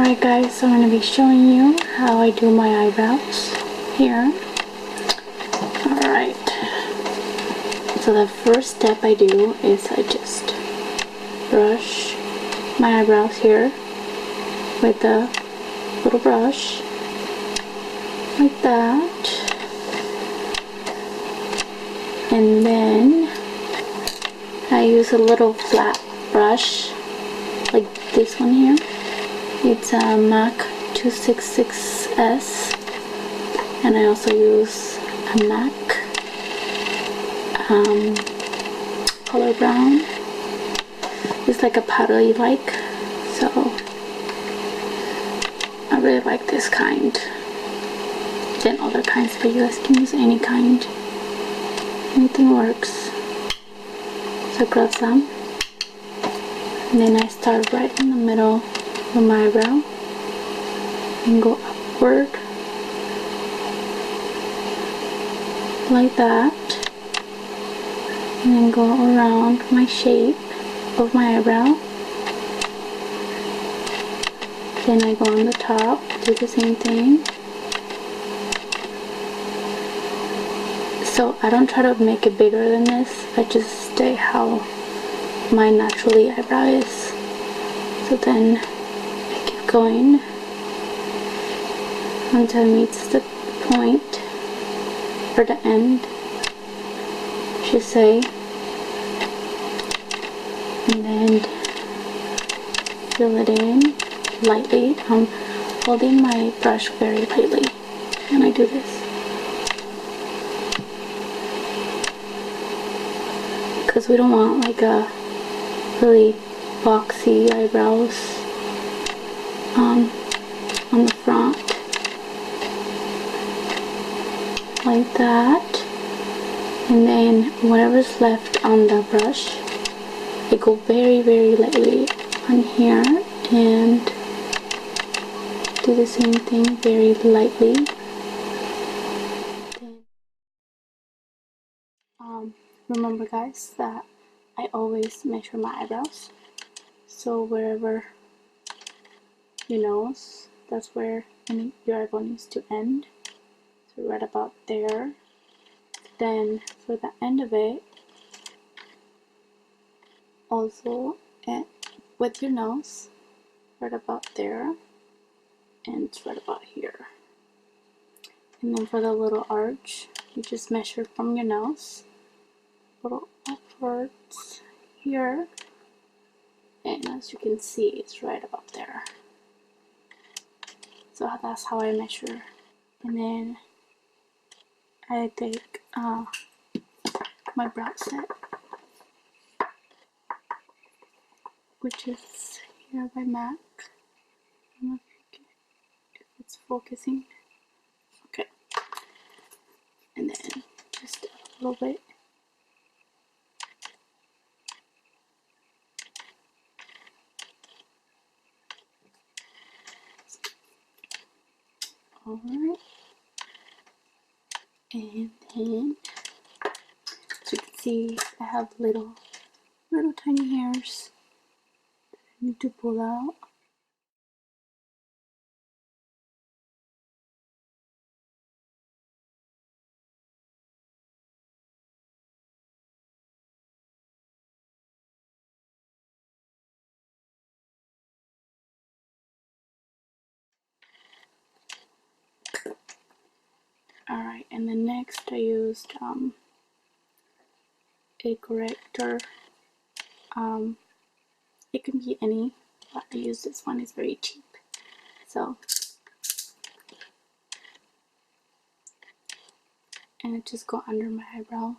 Alright guys, I'm going to be showing you how I do my eyebrows here. Alright, so the first step I do is I just brush my eyebrows here with a little brush like that, and then I use a little flat brush like this one here. It's a MAC 266S, and I also use a MAC color brown. It's like a powdery like, so I really like this kind than other kinds, but you guys can use any kind. Anything works. So I grab some, and then I start right in the middle of my eyebrow and go upward like that, and then go around my shape of my eyebrow. Then I go on the top, do the same thing. So I don't try to make it bigger than this, I just stay how my naturally eyebrow is. So then I keep going until it meets the point, or the end, I should say, and then fill it in lightly. I'm holding my brush very lightly when I do this, because we don't want like a really boxy eyebrows on the front like that. And then whatever's left on the brush, I go very lightly on here and do the same thing very lightly. Then, remember guys that I always measure my eyebrows, so wherever your nose, that's where your eyebrow needs to end, so right about there. Then for the end of it, also with your nose, right about there, and it's right about here. And then for the little arch, you just measure from your nose, a little upwards here, and as you can see, it's right about there. So that's how I measure. And then I take my brow set, which is here by MAC. I don't know if it's focusing. Okay. And then just a little bit. Alright. And then, as you can see, I have little tiny hairs that I need to pull out. Alright, and then next I used a corrector. It can be any, but I use this one, it's very cheap. So, and it just go under my eyebrow.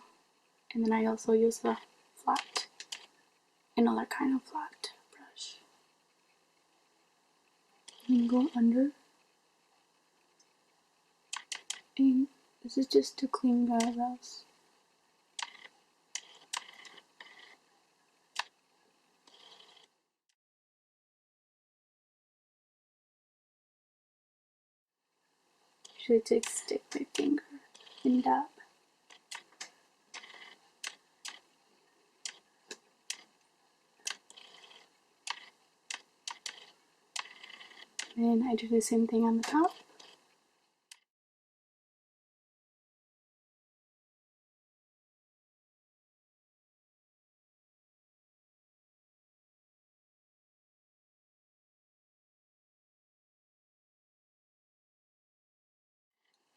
And then I also use a flat, another kind of flat brush. And go under. And this is just to clean your eyebrows. Usually just stick my finger and dab. then I do the same thing on the top.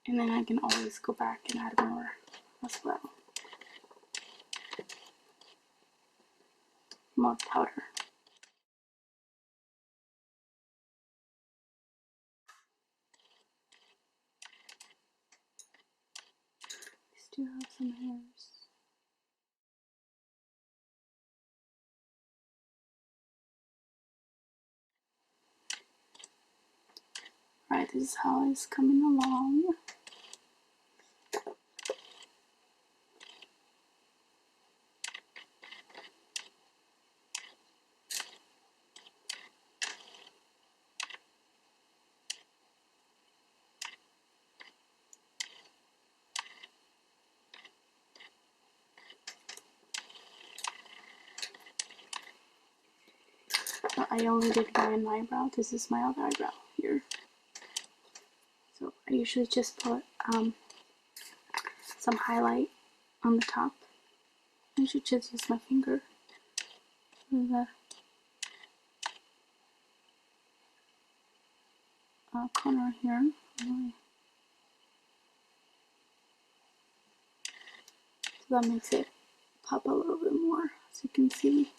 And then I can always go back and add more as well. More powder. Still have some hairs. Alright, this is how it's coming along. So I only did one eyebrow. This is my other eyebrow here. So I usually just put some highlight on the top. I should just use my finger in the corner here. So that makes it pop a little bit more, as you can see.